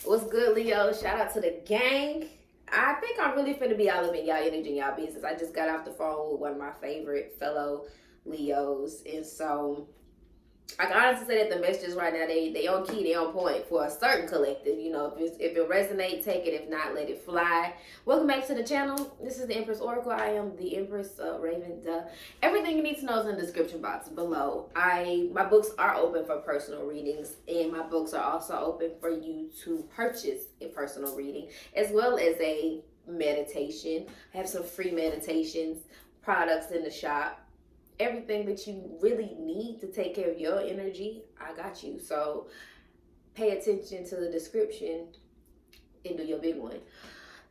What's good, Leo? Shout out to the gang. I think I'm really finna be all up in y'all energy and y'all business. I just got off the phone with one of my favorite fellow Leos. And so I can honestly say that the messages right now, they on key, they on point for a certain collective. You know, if it resonates, take it. If not, let it fly. Welcome back to the channel. This is the Empress Oracle. I am the Empress Raven. Duh. Everything you need to know is in the description box below. My books are open for personal readings, and my books are also open for you to purchase a personal reading, as well as a meditation. I have some free meditations, products in the shop. Everything that you really need to take care of your energy, I got you. So pay attention to the description and do your big one.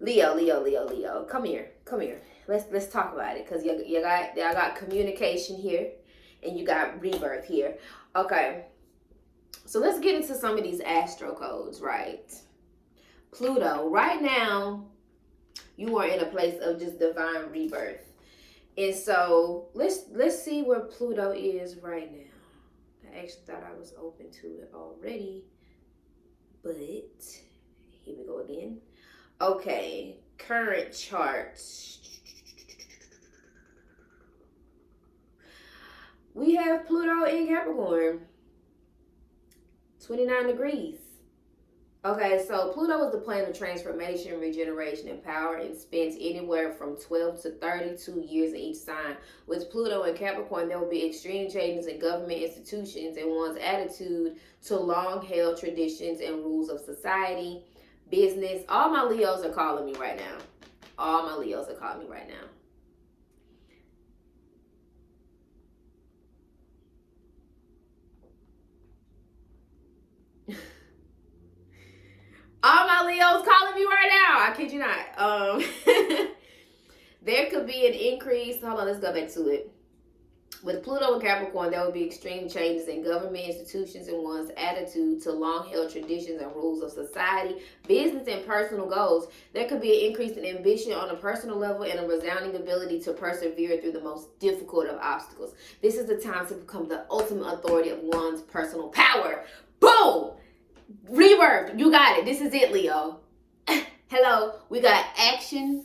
Leo. Come here. Let's talk about it, because you got communication here and you got rebirth here. Okay. So let's get into some of these astro codes, right? Pluto, right now, you are in a place of just divine rebirth. And so let's see where Pluto is right now. I actually thought I was open to it already, but here we go again. Okay, current charts. We have Pluto in Capricorn, 29 degrees. Okay, so Pluto is the planet of transformation, regeneration, and power, and spends anywhere from 12 to 32 years in each sign. With Pluto in Capricorn, there will be extreme changes in government institutions and one's attitude to long-held traditions and rules of society, business. All my Leos are calling me right now. All my Leos calling me right now. I kid you not. There could be an increase. Hold on, let's go back to it. With Pluto in Capricorn, there will be extreme changes in government institutions and one's attitude to long-held traditions and rules of society, business, and personal goals. There could be an increase in ambition on a personal level and a resounding ability to persevere through the most difficult of obstacles. This is the time to become the ultimate authority of one's personal power. Boom! Rebirth. You got it. This is it, Leo. Hello. We got action.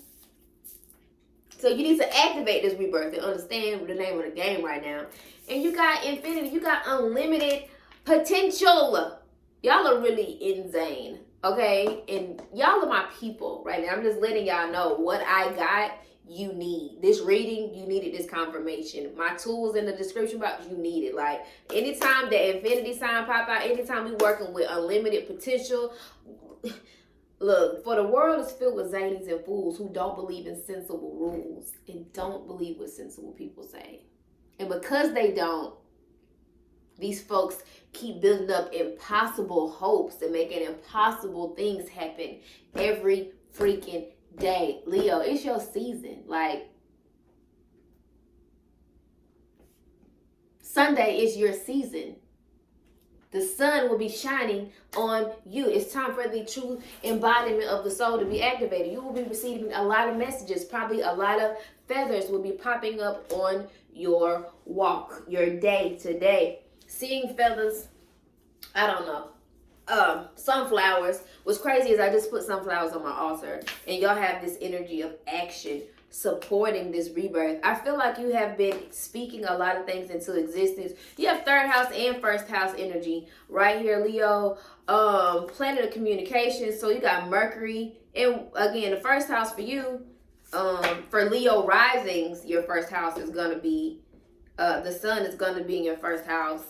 So you need to activate this rebirth and understand the name of the game right now. And you got infinity. You got unlimited potential. Y'all are really in Xane, okay? And y'all are my people right now. I'm just letting y'all know what I got. You need this reading. You needed this confirmation. My tools in the description box. You need it. Like anytime the infinity sign pop out, anytime we working with unlimited potential. Look, for the world is filled with zanies and fools who don't believe in sensible rules and don't believe what sensible people say. And because they don't, these folks keep building up impossible hopes and making impossible things happen every freaking day. Leo, it's your season. Like, Sunday is your season. The sun will be shining on you. It's time for the true embodiment of the soul to be activated. You will be receiving a lot of messages. Probably a lot of feathers will be popping up on your walk, your day to day. Seeing feathers, I don't know. Sunflowers. What's crazy is I just put sunflowers on my altar, and y'all have this energy of action supporting this rebirth. I feel like you have been speaking a lot of things into existence. You have third house and first house energy right here, Leo. Planet of communication. So you got Mercury, and again, the first house for you, for Leo risings, your first house is gonna be the sun is gonna be in your first house.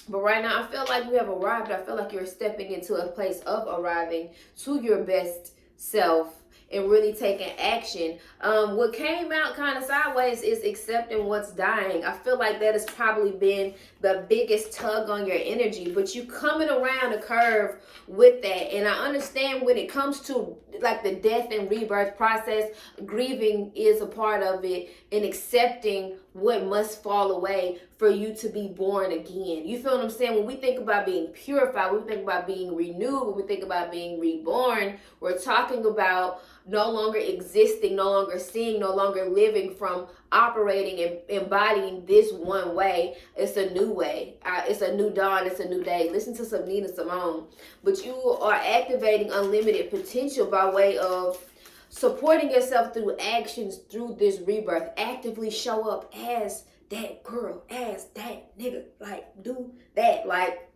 But right now, I feel like you have arrived. I feel like you're stepping into a place of arriving to your best self and really taking action. What came out kind of sideways is accepting what's dying. I feel like that has probably been the biggest tug on your energy, but you coming around the curve with that. And I understand when it comes to like the death and rebirth process, grieving is a part of it, and accepting what must fall away for you to be born again. You feel what I'm saying? When we think about being purified, when we think about being renewed, when we think about being reborn, we're talking about no longer existing, no longer seeing, no longer living from operating and embodying this one way. It's a new way. It's a new dawn. It's a new day. Listen to some Nina Simone. But you are activating unlimited potential by way of supporting yourself through actions through this rebirth. Actively show up as that girl, as that nigga. Like, do that. Like,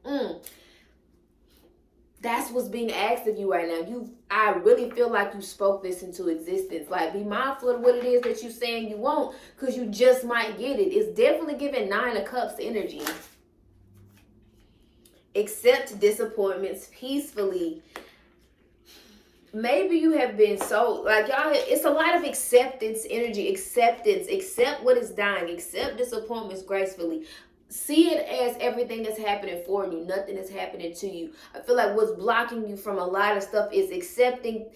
that's what's being asked of you right now. I really feel like you spoke this into existence. Like, be mindful of what it is that you're saying you want, because you just might get it. It's definitely giving 9 of Cups energy. Accept disappointments peacefully. Maybe you have been so, like, y'all, it's a lot of acceptance energy. Acceptance. Accept what is dying. Accept disappointments gracefully. See it as everything that's happening for you. Nothing is happening to you. I feel like what's blocking you from a lot of stuff is accepting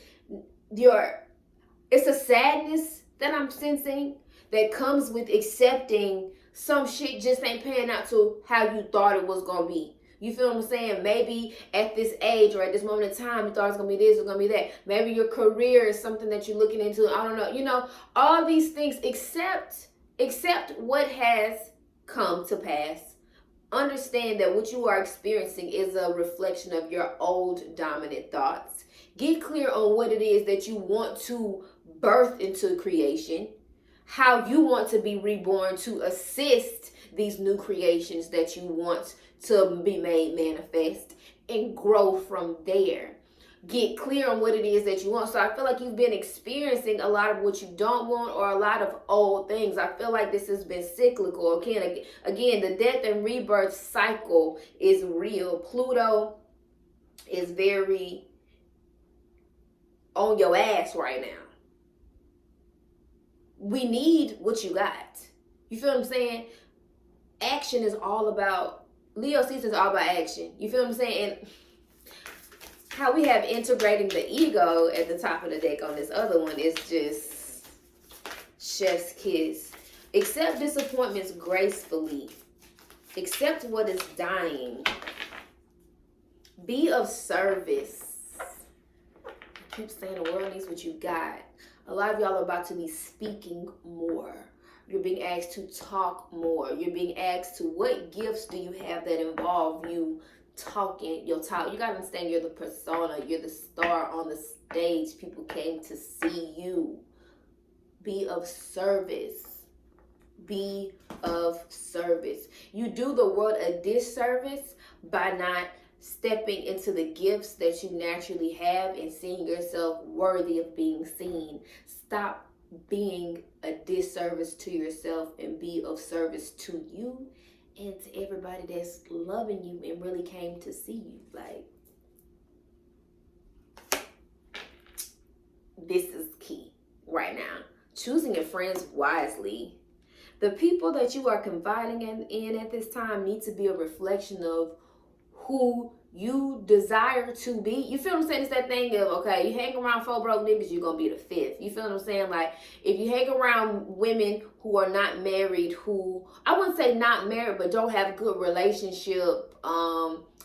it's a sadness that I'm sensing that comes with accepting some shit just ain't panning out to how you thought it was going to be. You feel what I'm saying? Maybe at this age or at this moment in time, you thought it was going to be this or going to be that. Maybe your career is something that you're looking into. I don't know. You know, all these things. Accept what has come to pass. Understand that what you are experiencing is a reflection of your old dominant thoughts. Get clear on what it is that you want to birth into creation. How you want to be reborn to assist these new creations that you want to be made manifest, and grow from there. Get clear on what it is that you want. So I feel like you've been experiencing a lot of what you don't want, or a lot of old things. I feel like this has been cyclical. Again, the death and rebirth cycle is real. Pluto is very on your ass right now. We need what you got. You feel what I'm saying? Action is all about, Leo season is all about action. You feel what I'm saying? And how we have integrating the ego at the top of the deck on this other one is just chef's kiss. Accept disappointments gracefully. Accept what is dying. Be of service. I keep saying the world needs what you got. A lot of y'all are about to be speaking more. You're being asked to talk more. You're being asked to, what gifts do you have that involve you talking your talk? You gotta understand, you're the persona, you're the star on the stage. People came to see you. Be of service. Be of service. You do the world a disservice by not stepping into the gifts that you naturally have and seeing yourself worthy of being seen. Stop being a disservice to yourself and be of service to you and to everybody that's loving you and really came to see you. Like, this is key right now. Choosing your friends wisely. The people that you are confiding in at this time need to be a reflection of who you desire to be. You feel what I'm saying? It's that thing of, okay, you hang around 4 broke niggas, you're gonna be the 5th. You feel what I'm saying? Like, if you hang around women who are not married, who, I wouldn't say not married, but don't have good relationship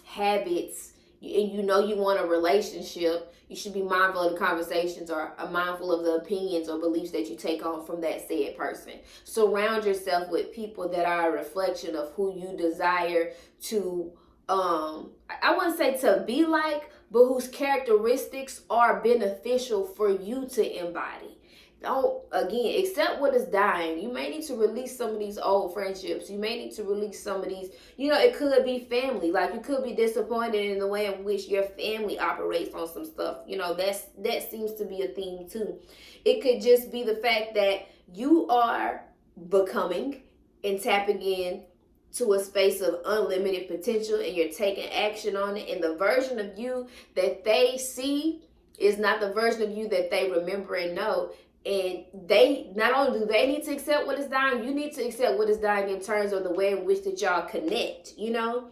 habits, and you know you want a relationship, you should be mindful of the conversations, or mindful of the opinions or beliefs that you take on from that said person. Surround yourself with people that are a reflection of who you desire to, I wouldn't say to be like, but whose characteristics are beneficial for you to embody. Don't, again, accept what is dying. You may need to release some of these old friendships. You may need to release some of these, you know, it could be family. Like, you could be disappointed in the way in which your family operates on some stuff. You know, that seems to be a theme too. It could just be the fact that you are becoming and tapping in to a space of unlimited potential, and you're taking action on it, and the version of you that they see is not the version of you that they remember and know. And they, not only do they need to accept what is dying, you need to accept what is dying in terms of the way in which that y'all connect. You know,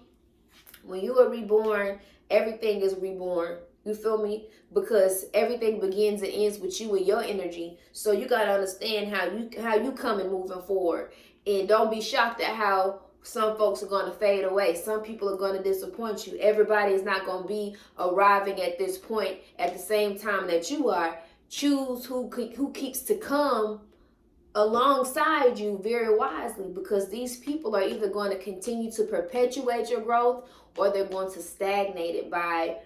when you are reborn, everything is reborn. You feel me? Because everything begins and ends with you and your energy. So you gotta understand how you coming moving forward. And don't be shocked at how some folks are going to fade away. Some people are going to disappoint you. Everybody is not going to be arriving at this point at the same time that you are. Choose who keeps to come alongside you very wisely, because these people are either going to continue to perpetuate your growth, or they're going to stagnate it by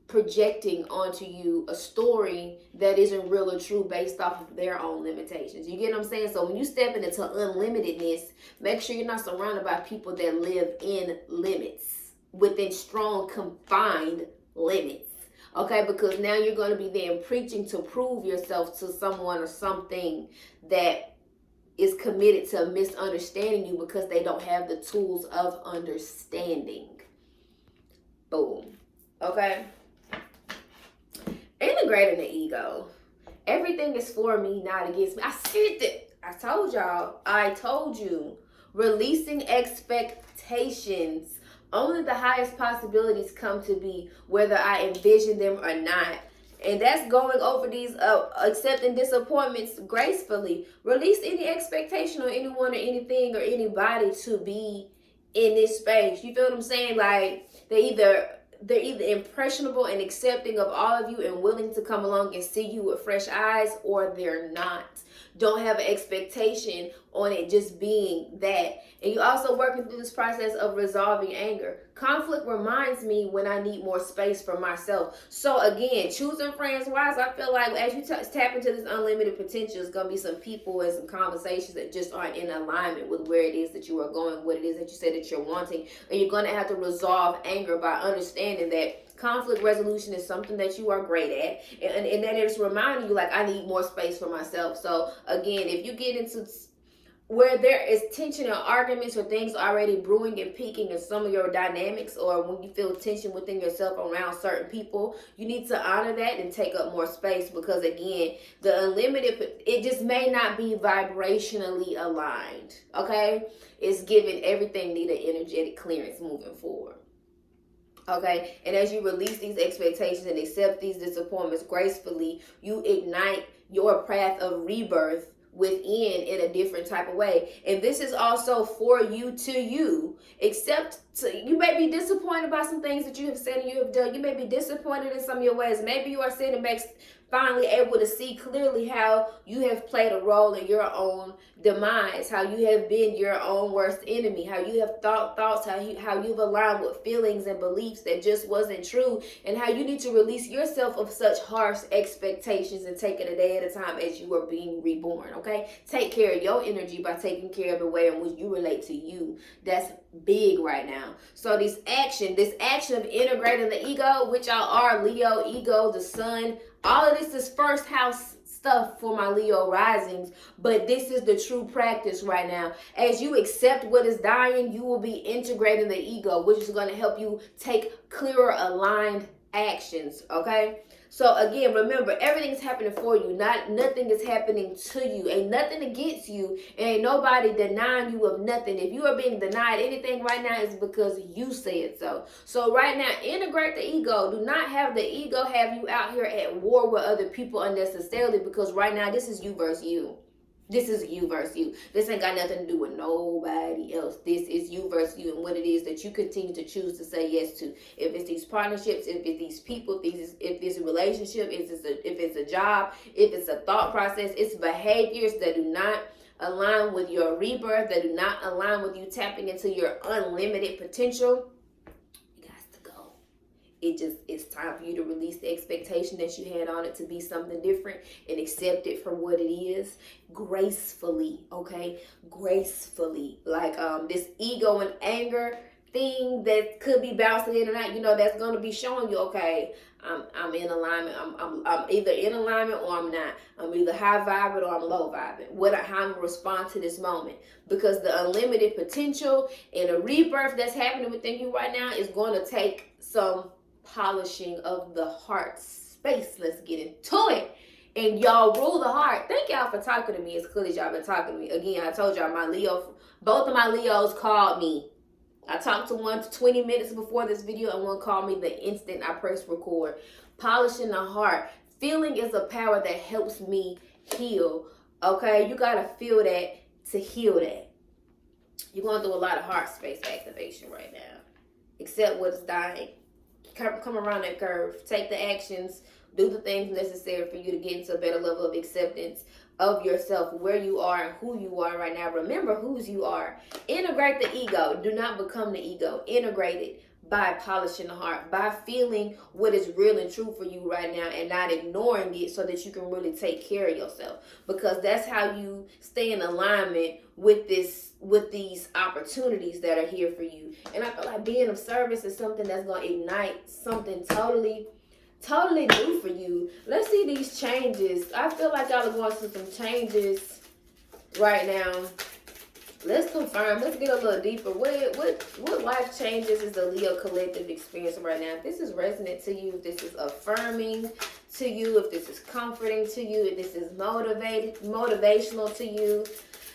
projecting onto you a story that isn't real or true based off of their own limitations. You get what I'm saying? So when you step into unlimitedness, make sure you're not surrounded by people that live in limits, within strong confined limits. Okay, because now you're going to be then preaching to prove yourself to someone or something that is committed to misunderstanding you because they don't have the tools of understanding. Boom. Okay? Integrating the ego. Everything is for me, not against me. I said it. I told y'all. I told you. Releasing expectations. Only the highest possibilities come to be, whether I envision them or not. And that's going over these, accepting disappointments gracefully. Release any expectation on anyone or anything or anybody to be in this space. You feel what I'm saying? Like, they're either impressionable and accepting of all of you and willing to come along and see you with fresh eyes, or they're not. Don't have an expectation on it just being that. And you also working through this process of resolving anger. Conflict reminds me when I need more space for myself. So again, choosing friends wise, I feel like as you tap into this unlimited potential, it's going to be some people and some conversations that just aren't in alignment with where it is that you are going, what it is that you say that you're wanting. And you're going to have to resolve anger by understanding that conflict resolution is something that you are great at, and that it's reminding you, like, I need more space for myself. So again, if you get into where there is tension or arguments or things already brewing and peaking in some of your dynamics, or when you feel tension within yourself around certain people, you need to honor that and take up more space, because again, the unlimited, it just may not be vibrationally aligned. Okay, it's giving everything need an energetic clearance moving forward. Okay, and as you release these expectations and accept these disappointments gracefully, you ignite your path of rebirth within in a different type of way. And this is also for you to you. You may be disappointed by some things that you have said and you have done. You may be disappointed in some of your ways. Maybe you are sitting back finally able to see clearly how you have played a role in your own demise, how you have been your own worst enemy, how you have thoughts, how you've aligned with feelings and beliefs that just wasn't true, and how you need to release yourself of such harsh expectations and take it a day at a time as you are being reborn. Okay, take care of your energy by taking care of the way in which you relate to you. That's big right now. So this action of integrating the ego, which y'all are Leo, ego, the sun, all of this is first house stuff for my Leo risings, but this is the true practice right now. As you accept what is dying, you will be integrating the ego, which is going to help you take clearer, aligned actions. Okay, so again, remember, everything's happening for you. Nothing is happening to you. Ain't nothing against you. Ain't nobody denying you of nothing. If you are being denied anything right now, it's because you said so. So right now, integrate the ego. Do not have the ego have you out here at war with other people unnecessarily, because right now this is you versus you. This is you versus you. This ain't got nothing to do with nobody else. This is you versus you and what it is that you continue to choose to say yes to. If it's these partnerships, if it's these people, if it's a relationship, if it's a job, if it's a thought process, it's behaviors that do not align with your rebirth, that do not align with you tapping into your unlimited potential. It's time for you to release the expectation that you had on it to be something different and accept it for what it is gracefully. Okay, gracefully. Like this ego and anger thing that could be bouncing in and out, that's going to be showing you, okay, I'm in alignment. I'm either in alignment or I'm not. I'm either high vibing or I'm low vibing. How I'm going to respond to this moment, because the unlimited potential and a rebirth that's happening within you right now is going to take some polishing of the heart space. Let's get into it. And y'all rule the heart. Thank y'all for talking to me as clear as y'all been talking to me. Again, I told y'all both of my Leos called me. I talked to one 20 minutes before this video, and one called me the instant I pressed record. Polishing the heart. Feeling is a power that helps me heal. Okay, you gotta feel that to heal that. You're going through a lot of heart space activation right now. Accept what's dying. Come around that curve. Take the actions. Do the things necessary for you to get into a better level of acceptance of yourself, where you are and who you are right now. Remember whose you are. Integrate the ego. Do not become the ego. Integrate it by polishing the heart, by feeling what is real and true for you right now and not ignoring it, so that you can really take care of yourself, because that's how you stay in alignment with these opportunities that are here for you. And I feel like being of service is something that's going to ignite something totally new for you. Let's see these changes. I feel like y'all are going through some changes right now. Let's confirm. Let's get a little deeper. What life changes is the Leo collective experience right now? If this is resonant to you, if this is affirming to you, if this is comforting to you, if this is motivational to you,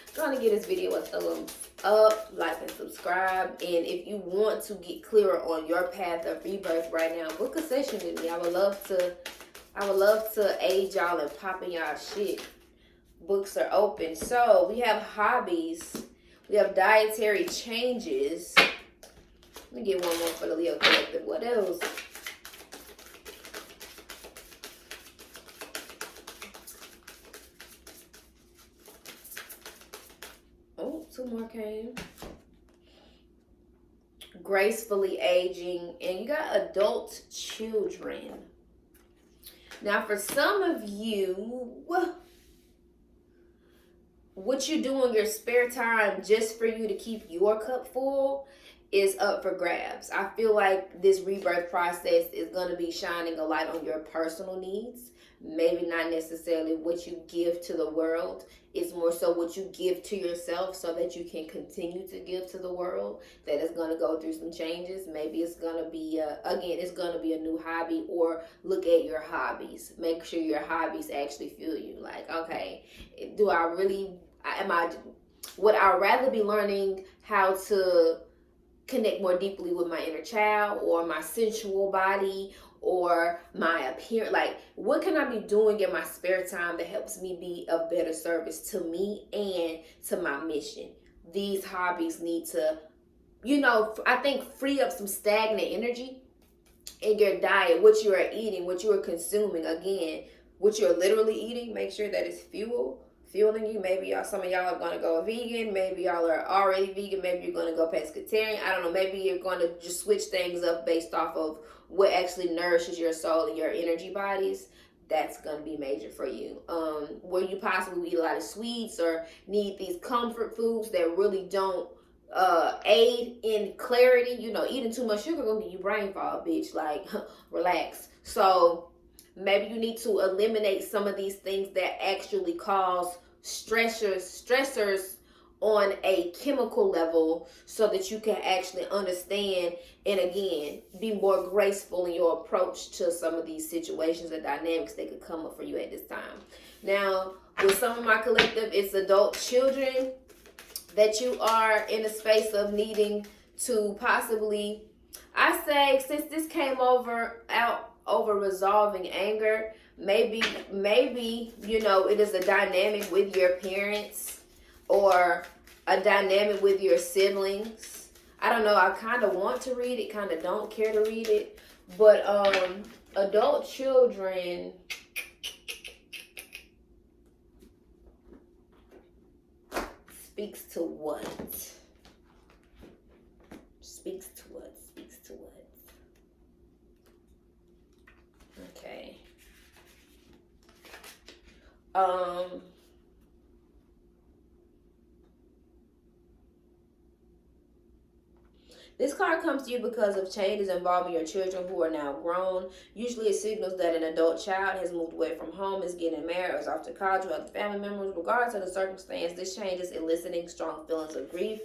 I'm going to give this video a thumbs up, like and subscribe. And if you want to get clearer on your path of rebirth right now, book a session with me. I would love to aid y'all in popping y'all shit. Books are open. So we have hobbies. We have dietary changes. Let me get one more for the Leo collective. What else? Oh, two more came. Gracefully aging. And you got adult children. Now, for some of you, what you do in your spare time just for you to keep your cup full is up for grabs. I feel like this rebirth process is going to be shining a light on your personal needs. Maybe not necessarily what you give to the world. It's more so what you give to yourself, so that you can continue to give to the world. That is going to go through some changes. Maybe it's going to be, it's going to be a new hobby, or look at your hobbies. Make sure your hobbies actually fuel you. Like, okay, would I rather be learning how to connect more deeply with my inner child, or my sensual body, or my appearance? Like, what can I be doing in my spare time that helps me be of better service to me and to my mission? These hobbies need to, I think, free up some stagnant energy in your diet. What you are eating, what you are consuming, again, what you're literally eating, make sure that it's fueling you. Maybe some of y'all are going to go vegan. Maybe y'all are already vegan. Maybe you're going to go pescatarian. I don't know. Maybe you're going to just switch things up based off of what actually nourishes your soul and your energy bodies. That's going to be major for you. Where you possibly eat a lot of sweets or need these comfort foods that really don't aid in clarity. Eating too much sugar going to give you brain fog, bitch. Like, relax. So maybe you need to eliminate some of these things that actually cause stressors on a chemical level, so that you can actually understand and, again, be more graceful in your approach to some of these situations and dynamics that could come up for you at this time. Now, with some of my collective, it's adult children that you are in a space of needing to possibly, I say, since this came over resolving anger, maybe it is a dynamic with your parents, or a dynamic with your siblings. I don't know. I kind of want to read it, kind of don't care to read it. But adult children, speaks to what? Speaks to what? Speaks to what? Okay. This card comes to you because of changes involving your children who are now grown. Usually it signals that an adult child has moved away from home, is getting married, or is off to college with other family members. Regardless of the circumstance, this change is eliciting strong feelings of grief.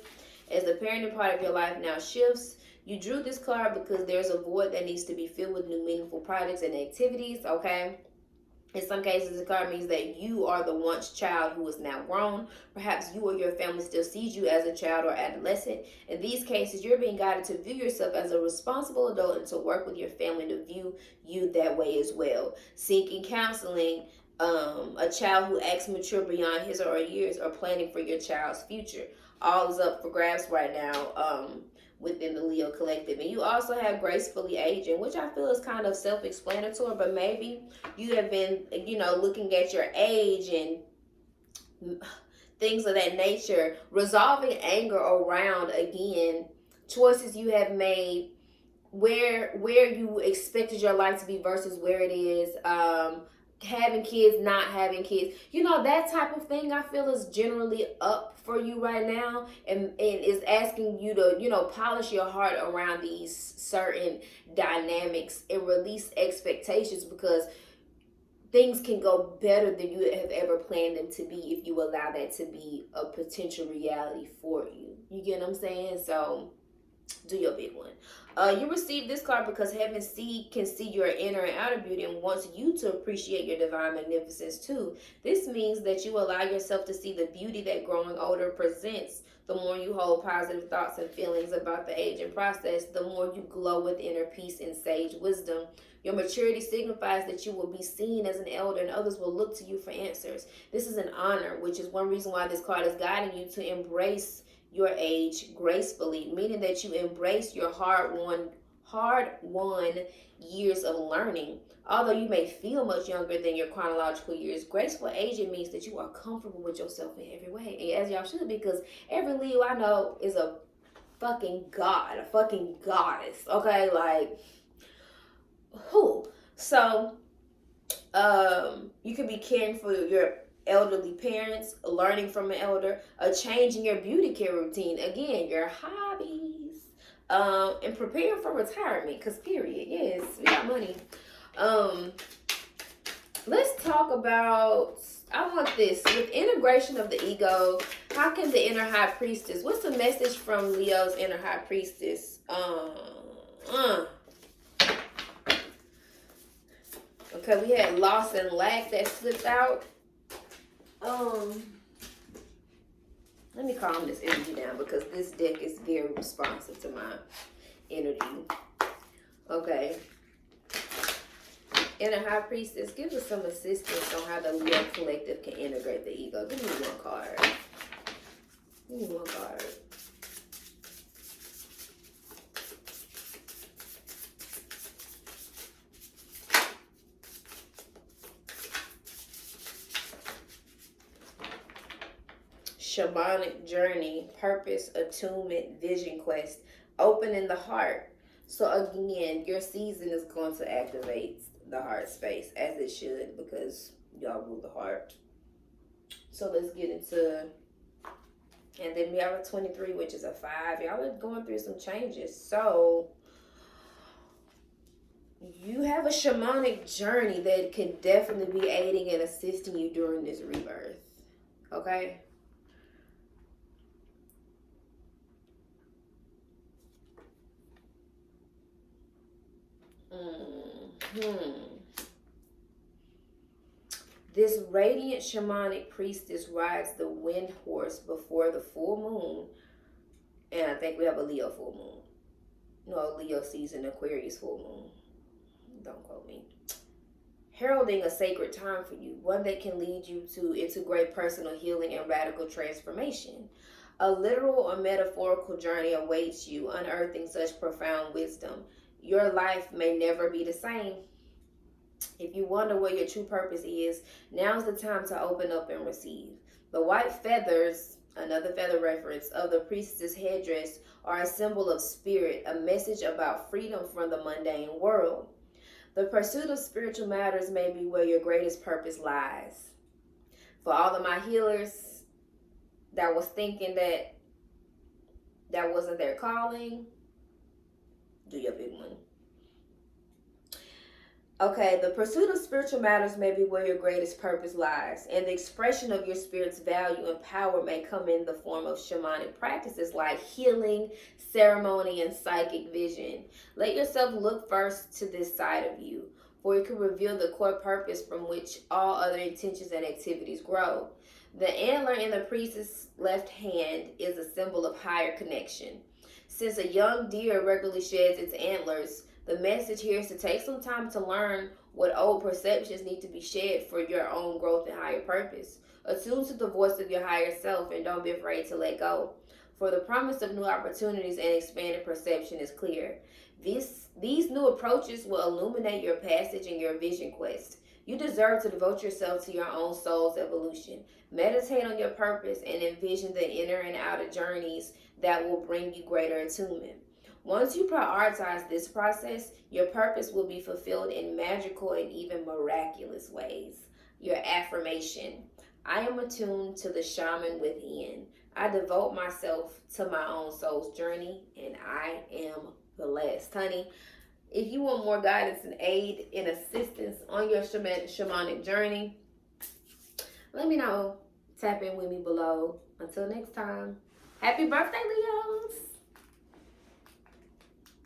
As the parenting part of your life now shifts, you drew this card because there's a void that needs to be filled with new meaningful projects and activities, okay? In some cases, the card means that you are the once child who is now grown. Perhaps you or your family still sees you as a child or adolescent. In these cases, you're being guided to view yourself as a responsible adult and to work with your family to view you that way as well. Seeking counseling, a child who acts mature beyond his or her years, or planning for your child's future. all is up for grabs right now within the Leo collective. And you also have gracefully aging, which I feel is kind of self-explanatory, but maybe you have been, looking at your age and things of that nature, resolving anger around, again, choices you have made, where you expected your life to be versus where it is, having kids, not having kids, that type of thing I feel is generally up for you right now, and is asking you to, polish your heart around these certain dynamics and release expectations, because things can go better than you have ever planned them to be if you allow that to be a potential reality for you. You get what I'm saying? So do your big one. You receive this card because heaven can see your inner and outer beauty and wants you to appreciate your divine magnificence too. This means that you allow yourself to see the beauty that growing older presents. The more you hold positive thoughts and feelings about the aging process, the more you glow with inner peace and sage wisdom. Your maturity signifies that you will be seen as an elder and others will look to you for answers. This is an honor, which is one reason why this card is guiding you to embrace your age gracefully, meaning that you embrace your hard-won years of learning. Although you may feel much younger than your chronological years, graceful aging means that you are comfortable with yourself in every way, and as y'all should, because every Leo I know is a fucking god, a fucking goddess. Okay, like who? So, you could be caring for your elderly parents, learning from an elder, a change in your beauty care routine, again, your hobbies, and preparing for retirement, because period, yes, we got money. Let's talk about, I want this, with integration of the ego, how can the inner high priestess, what's the message from Leo's inner high priestess? Okay, we had loss and lack that slipped out. Let me calm this energy down because this deck is very responsive to my energy. Okay. Inner High Priestess, give us some assistance on how the Leo collective can integrate the ego. Give me one card. Give me one card. Shamanic journey, purpose, attunement, vision quest, opening the heart. So again, your season is going to activate the heart space, as it should, because y'all rule the heart. So let's get into, and then we have a 23, which is a 5. Y'all are going through some changes. So you have a shamanic journey that can definitely be aiding and assisting you during this rebirth. Okay? This radiant shamanic priestess rides the wind horse before the full moon. And I think we have a Leo full moon. No, Leo season, Aquarius full moon. Don't quote me. Heralding a sacred time for you, one that can lead you into great personal healing and radical transformation. A literal or metaphorical journey awaits you, unearthing such profound wisdom. Your life may never be the same. If you wonder what your true purpose is, now's the time to open up and receive. The white feathers, another feather reference, of the priestess headdress are a symbol of spirit, a message about freedom from the mundane world. The pursuit of spiritual matters may be where your greatest purpose lies. For all of my healers that was thinking that wasn't their calling, do your big one. Okay, the pursuit of spiritual matters may be where your greatest purpose lies, and the expression of your spirit's value and power may come in the form of shamanic practices like healing, ceremony, and psychic vision. Let yourself look first to this side of you, for it can reveal the core purpose from which all other intentions and activities grow. The antler in the priestess' left hand is a symbol of higher connection. Since a young deer regularly sheds its antlers, the message here is to take some time to learn what old perceptions need to be shed for your own growth and higher purpose. Attune to the voice of your higher self and don't be afraid to let go. For the promise of new opportunities and expanded perception is clear. These new approaches will illuminate your passage and your vision quest. You deserve to devote yourself to your own soul's evolution. Meditate on your purpose and envision the inner and outer journeys that will bring you greater attunement. Once you prioritize this process, your purpose will be fulfilled in magical and even miraculous ways. Your affirmation: I am attuned to the shaman within. I devote myself to my own soul's journey, and I am blessed. Honey, if you want more guidance and aid and assistance on your shamanic journey, let me know. Tap in with me below. Until next time, happy birthday, Leos!